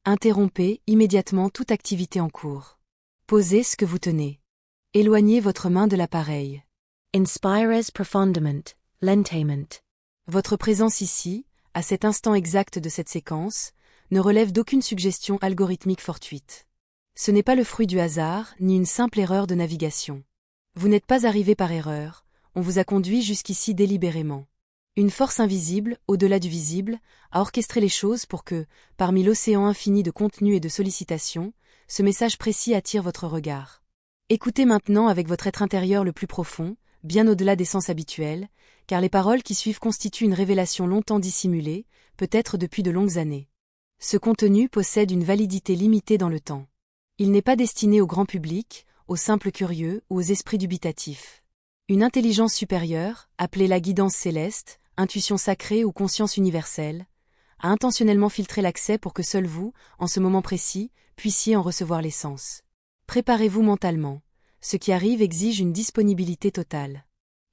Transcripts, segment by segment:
Interrompez immédiatement toute activité en cours. Posez ce que vous tenez. Éloignez votre main de l'appareil. Inspires profundament, lentament. Votre présence ici, à cet instant exact de cette séquence, ne relève d'aucune suggestion algorithmique fortuite. Ce n'est pas le fruit du hasard, ni une simple erreur de navigation. Vous n'êtes pas arrivé par erreur, on vous a conduit jusqu'ici délibérément. Une force invisible, au-delà du visible, a orchestré les choses pour que, parmi l'océan infini de contenu et de sollicitations, ce message précis attire votre regard. Écoutez maintenant avec votre être intérieur le plus profond, bien au-delà des sens habituels, car les paroles qui suivent constituent une révélation longtemps dissimulée, peut-être depuis de longues années. Ce contenu possède une validité limitée dans le temps. Il n'est pas destiné au grand public, aux simples curieux ou aux esprits dubitatifs. Une intelligence supérieure, appelée la guidance céleste, intuition sacrée ou conscience universelle, a intentionnellement filtré l'accès pour que seul vous, en ce moment précis, puissiez en recevoir l'essence. Préparez-vous mentalement. Ce qui arrive exige une disponibilité totale.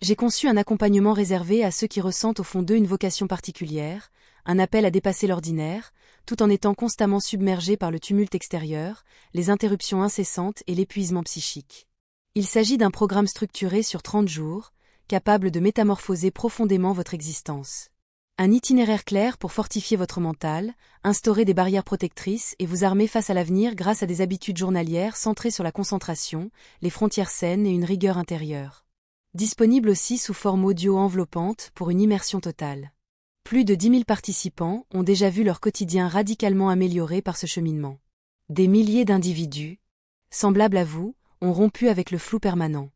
J'ai conçu un accompagnement réservé à ceux qui ressentent au fond d'eux une vocation particulière, un appel à dépasser l'ordinaire, tout en étant constamment submergés par le tumulte extérieur, les interruptions incessantes et l'épuisement psychique. Il s'agit d'un programme structuré sur 30 jours, capable de métamorphoser profondément votre existence. Un itinéraire clair pour fortifier votre mental, instaurer des barrières protectrices et vous armer face à l'avenir grâce à des habitudes journalières centrées sur la concentration, les frontières saines et une rigueur intérieure. Disponible aussi sous forme audio enveloppante pour une immersion totale. Plus de 10 000 participants ont déjà vu leur quotidien radicalement amélioré par ce cheminement. Des milliers d'individus, semblables à vous, ont rompu avec le flou permanent.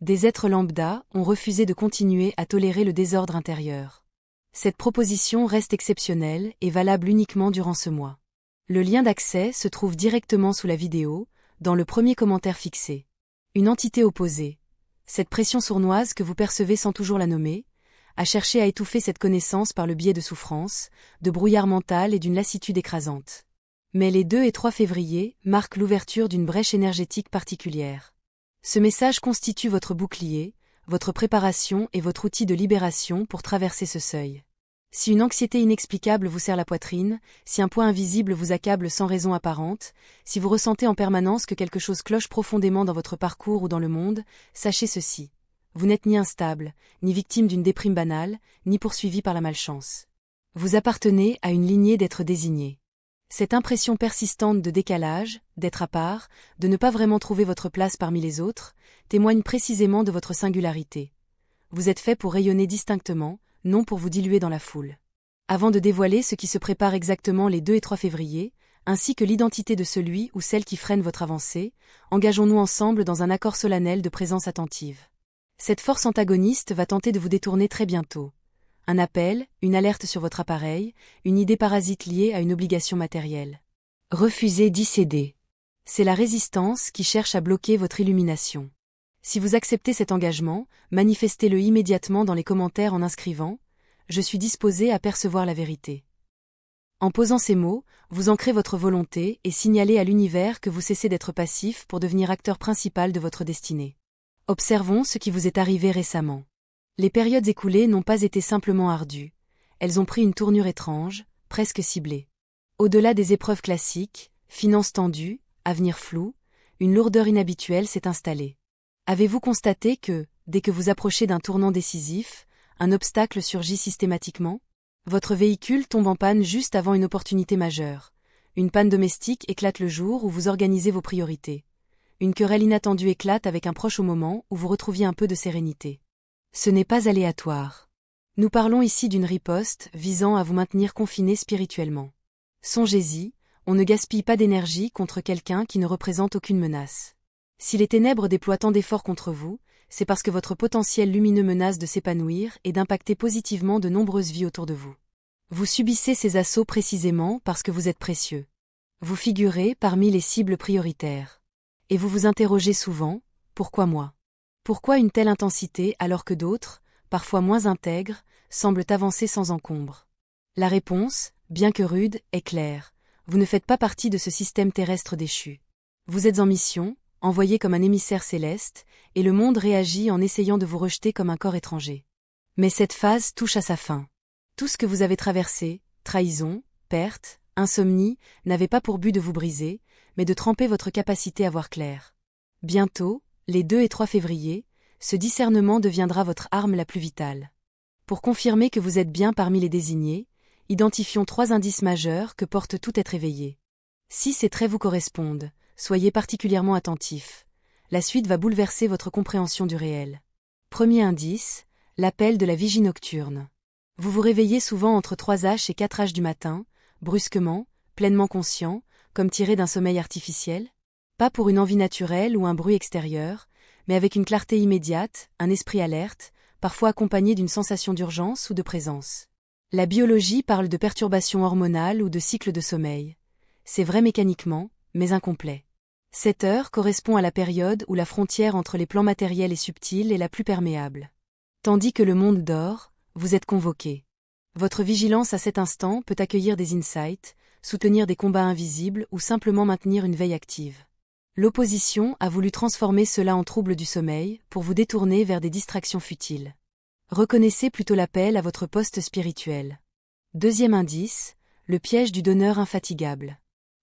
Des êtres lambda ont refusé de continuer à tolérer le désordre intérieur. Cette proposition reste exceptionnelle et valable uniquement durant ce mois. Le lien d'accès se trouve directement sous la vidéo, dans le premier commentaire fixé. Une entité opposée, cette pression sournoise que vous percevez sans toujours la nommer, a cherché à étouffer cette connaissance par le biais de souffrances, de brouillard mental et d'une lassitude écrasante. Mais les 2 et 3 février marquent l'ouverture d'une brèche énergétique particulière. Ce message constitue votre bouclier, votre préparation et votre outil de libération pour traverser ce seuil. Si une anxiété inexplicable vous serre la poitrine, si un poids invisible vous accable sans raison apparente, si vous ressentez en permanence que quelque chose cloche profondément dans votre parcours ou dans le monde, sachez ceci. Vous n'êtes ni instable, ni victime d'une déprime banale, ni poursuivi par la malchance. Vous appartenez à une lignée d'êtres désignés. Cette impression persistante de décalage, d'être à part, de ne pas vraiment trouver votre place parmi les autres, témoigne précisément de votre singularité. Vous êtes fait pour rayonner distinctement, non pour vous diluer dans la foule. Avant de dévoiler ce qui se prépare exactement les 2 et 3 février, ainsi que l'identité de celui ou celle qui freine votre avancée, engageons-nous ensemble dans un accord solennel de présence attentive. Cette force antagoniste va tenter de vous détourner très bientôt. Un appel, une alerte sur votre appareil, une idée parasite liée à une obligation matérielle. Refusez d'y céder. C'est la résistance qui cherche à bloquer votre illumination. Si vous acceptez cet engagement, manifestez-le immédiatement dans les commentaires en inscrivant « Je suis disposé à percevoir la vérité ». En posant ces mots, vous ancrez votre volonté et signalez à l'univers que vous cessez d'être passif pour devenir acteur principal de votre destinée. Observons ce qui vous est arrivé récemment. Les périodes écoulées n'ont pas été simplement ardues. Elles ont pris une tournure étrange, presque ciblée. Au-delà des épreuves classiques, finances tendues, avenir flou, une lourdeur inhabituelle s'est installée. Avez-vous constaté que, dès que vous approchez d'un tournant décisif, un obstacle surgit systématiquement? Votre véhicule tombe en panne juste avant une opportunité majeure. Une panne domestique éclate le jour où vous organisez vos priorités. Une querelle inattendue éclate avec un proche au moment où vous retrouviez un peu de sérénité. Ce n'est pas aléatoire. Nous parlons ici d'une riposte visant à vous maintenir confiné spirituellement. Songez-y, on ne gaspille pas d'énergie contre quelqu'un qui ne représente aucune menace. Si les ténèbres déploient tant d'efforts contre vous, c'est parce que votre potentiel lumineux menace de s'épanouir et d'impacter positivement de nombreuses vies autour de vous. Vous subissez ces assauts précisément parce que vous êtes précieux. Vous figurez parmi les cibles prioritaires. Et vous vous interrogez souvent, pourquoi moi? Pourquoi une telle intensité alors que d'autres, parfois moins intègres, semblent avancer sans encombre? La réponse, bien que rude, est claire. Vous ne faites pas partie de ce système terrestre déchu. Vous êtes en mission, envoyé comme un émissaire céleste, et le monde réagit en essayant de vous rejeter comme un corps étranger. Mais cette phase touche à sa fin. Tout ce que vous avez traversé, trahison, perte, insomnie, n'avait pas pour but de vous briser, mais de tremper votre capacité à voir clair. Bientôt, les 2 et 3 février, ce discernement deviendra votre arme la plus vitale. Pour confirmer que vous êtes bien parmi les désignés, identifions 3 indices majeurs que porte tout être éveillé. Si ces traits vous correspondent, soyez particulièrement attentifs. La suite va bouleverser votre compréhension du réel. Premier indice, l'appel de la vigie nocturne. Vous vous réveillez souvent entre 3h et 4h du matin, brusquement, pleinement conscient, comme tiré d'un sommeil artificiel. Pas pour une envie naturelle ou un bruit extérieur, mais avec une clarté immédiate, un esprit alerte, parfois accompagné d'une sensation d'urgence ou de présence. La biologie parle de perturbations hormonales ou de cycles de sommeil. C'est vrai mécaniquement, mais incomplet. Cette heure correspond à la période où la frontière entre les plans matériels et subtils est la plus perméable. Tandis que le monde dort, vous êtes convoqué. Votre vigilance à cet instant peut accueillir des insights, soutenir des combats invisibles ou simplement maintenir une veille active. L'opposition a voulu transformer cela en trouble du sommeil pour vous détourner vers des distractions futiles. Reconnaissez plutôt l'appel à votre poste spirituel. Deuxième indice, le piège du donneur infatigable.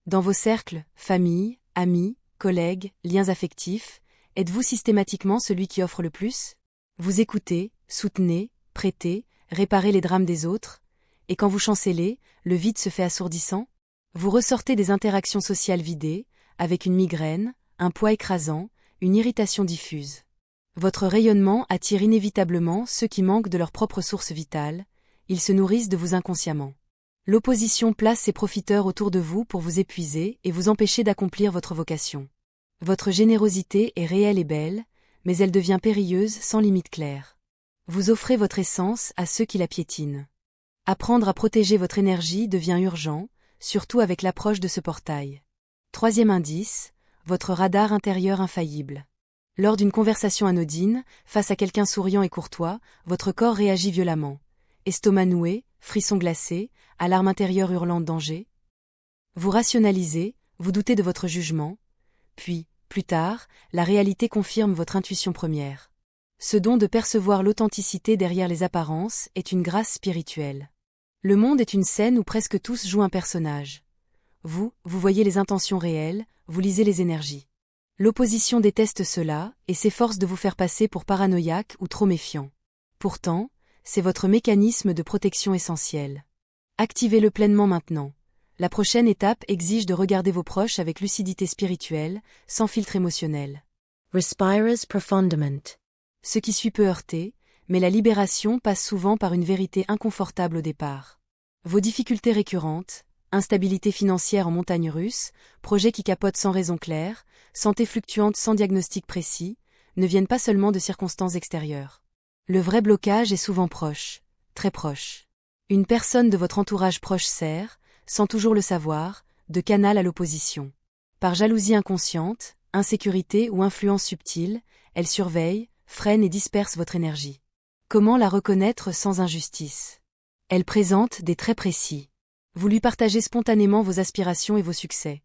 Dans vos cercles, famille, amis, collègues, liens affectifs, êtes-vous systématiquement celui qui offre le plus? Vous écoutez, soutenez, prêtez, réparez les drames des autres, et quand vous chancellez, le vide se fait assourdissant? Vous ressortez des interactions sociales vidées, avec une migraine, un poids écrasant, une irritation diffuse. Votre rayonnement attire inévitablement ceux qui manquent de leur propre source vitale, ils se nourrissent de vous inconsciemment. L'opposition place ses profiteurs autour de vous pour vous épuiser et vous empêcher d'accomplir votre vocation. Votre générosité est réelle et belle, mais elle devient périlleuse sans limite claire. Vous offrez votre essence à ceux qui la piétinent. Apprendre à protéger votre énergie devient urgent, surtout avec l'approche de ce portail. Troisième indice, votre radar intérieur infaillible. Lors d'une conversation anodine, face à quelqu'un souriant et courtois, votre corps réagit violemment. Estomac noué, frissons glacés, alarme intérieure hurlant de danger. Vous rationalisez, vous doutez de votre jugement, puis, plus tard, la réalité confirme votre intuition première. Ce don de percevoir l'authenticité derrière les apparences est une grâce spirituelle. Le monde est une scène où presque tous jouent un personnage. Vous voyez les intentions réelles, vous lisez les énergies. L'opposition déteste cela et s'efforce de vous faire passer pour paranoïaque ou trop méfiant. Pourtant, c'est votre mécanisme de protection essentiel. Activez-le pleinement maintenant. La prochaine étape exige de regarder vos proches avec lucidité spirituelle, sans filtre émotionnel. Respirez profundament. Ce qui suit peut heurter, mais la libération passe souvent par une vérité inconfortable au départ. Vos difficultés récurrentes, instabilité financière en montagne russe, projets qui capotent sans raison claire, santé fluctuante sans diagnostic précis, ne viennent pas seulement de circonstances extérieures. Le vrai blocage est souvent proche, très proche. Une personne de votre entourage proche sert, sans toujours le savoir, de canal à l'opposition. Par jalousie inconsciente, insécurité ou influence subtile, elle surveille, freine et disperse votre énergie. Comment la reconnaître sans injustice? Elle présente des traits précis. Vous lui partagez spontanément vos aspirations et vos succès.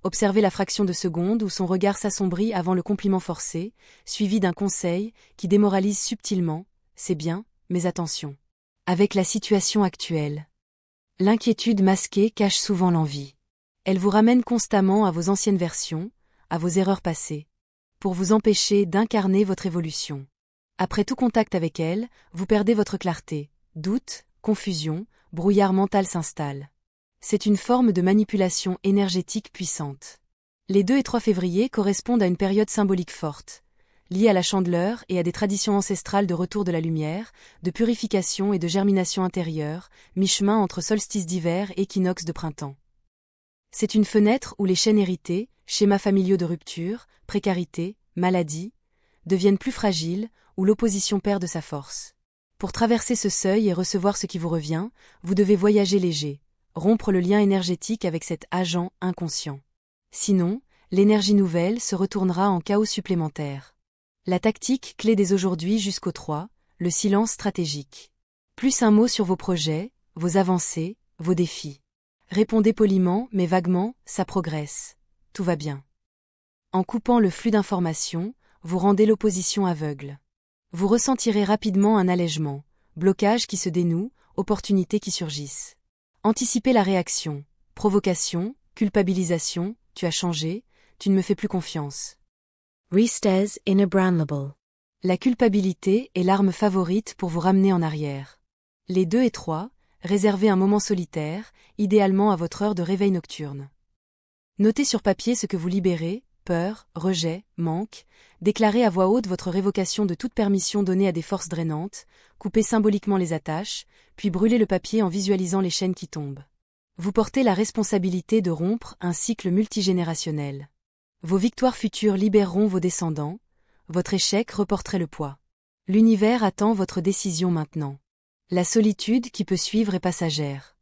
Observez la fraction de seconde où son regard s'assombrit avant le compliment forcé, suivi d'un conseil qui démoralise subtilement, c'est bien, mais attention. Avec la situation actuelle. L'inquiétude masquée cache souvent l'envie. Elle vous ramène constamment à vos anciennes versions, à vos erreurs passées, pour vous empêcher d'incarner votre évolution. Après tout contact avec elle, vous perdez votre clarté, doute, confusion, brouillard mental s'installe. C'est une forme de manipulation énergétique puissante. Les 2 et 3 février correspondent à une période symbolique forte, liée à la Chandeleur et à des traditions ancestrales de retour de la lumière, de purification et de germination intérieure, mi-chemin entre solstice d'hiver et équinoxe de printemps. C'est une fenêtre où les chaînes héritées, schémas familiaux de rupture, précarité, maladie, deviennent plus fragiles, où l'opposition perd de sa force. Pour traverser ce seuil et recevoir ce qui vous revient, vous devez voyager léger, rompre le lien énergétique avec cet agent inconscient. Sinon, l'énergie nouvelle se retournera en chaos supplémentaire. La tactique clé dès aujourd'hui jusqu'au 3, le silence stratégique. Plus un mot sur vos projets, vos avancées, vos défis. Répondez poliment mais vaguement, ça progresse. Tout va bien. En coupant le flux d'informations, vous rendez l'opposition aveugle. Vous ressentirez rapidement un allègement, blocage qui se dénoue, opportunités qui surgissent. Anticipez la réaction, Provocation, culpabilisation, tu as changé, tu ne me fais plus confiance. Restes inobranlable. La culpabilité est l'arme favorite pour vous ramener en arrière. Les 2 et 3, réservez un moment solitaire, idéalement à votre heure de réveil nocturne. Notez sur papier ce que vous libérez, peur, rejet, manque, déclarez à voix haute votre révocation de toute permission donnée à des forces drainantes, coupez symboliquement les attaches, puis brûlez le papier en visualisant les chaînes qui tombent. Vous portez la responsabilité de rompre un cycle multigénérationnel. Vos victoires futures libéreront vos descendants, votre échec reporterait le poids. L'univers attend votre décision maintenant. La solitude qui peut suivre est passagère.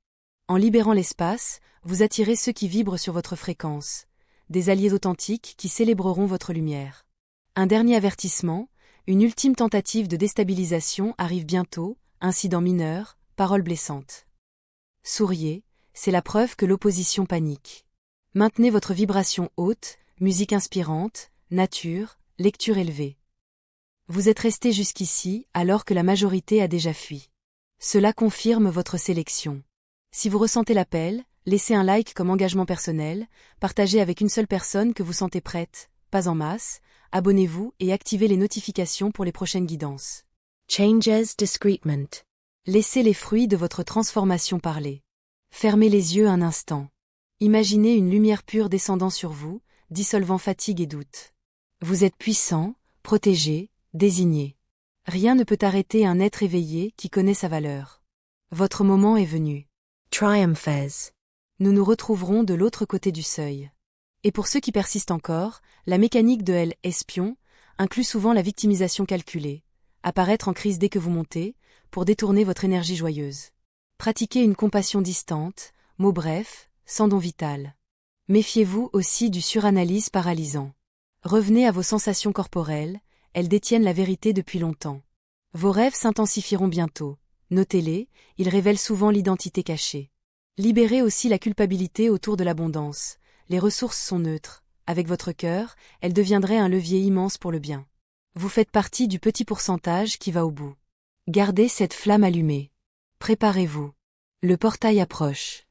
En libérant l'espace, vous attirez ceux qui vibrent sur votre fréquence, des alliés authentiques qui célébreront votre lumière. Un dernier avertissement, une ultime tentative de déstabilisation arrive bientôt, incident mineur, parole blessante. Souriez, c'est la preuve que l'opposition panique. Maintenez votre vibration haute, musique inspirante, nature, lecture élevée. Vous êtes resté jusqu'ici alors que la majorité a déjà fui. Cela confirme votre sélection. Si vous ressentez l'appel, laissez un like comme engagement personnel, partagez avec une seule personne que vous sentez prête, pas en masse, abonnez-vous et activez les notifications pour les prochaines guidances. Changes discreetment. Laissez les fruits de votre transformation parler. Fermez les yeux un instant. Imaginez une lumière pure descendant sur vous, dissolvant fatigue et doute. Vous êtes puissant, protégé, désigné. Rien ne peut arrêter un être éveillé qui connaît sa valeur. Votre moment est venu. Triumphes. Nous nous retrouverons de l'autre côté du seuil. Et pour ceux qui persistent encore, la mécanique de L espion inclut souvent la victimisation calculée, apparaître en crise dès que vous montez, pour détourner votre énergie joyeuse. Pratiquez une compassion distante, mots brefs, sans don vital. Méfiez-vous aussi du suranalyse paralysant. Revenez à vos sensations corporelles, elles détiennent la vérité depuis longtemps. Vos rêves s'intensifieront bientôt. Notez-les, ils révèlent souvent l'identité cachée. Libérez aussi la culpabilité autour de l'abondance. Les ressources sont neutres. Avec votre cœur, elles deviendraient un levier immense pour le bien. Vous faites partie du petit pourcentage qui va au bout. Gardez cette flamme allumée. Préparez-vous. Le portail approche.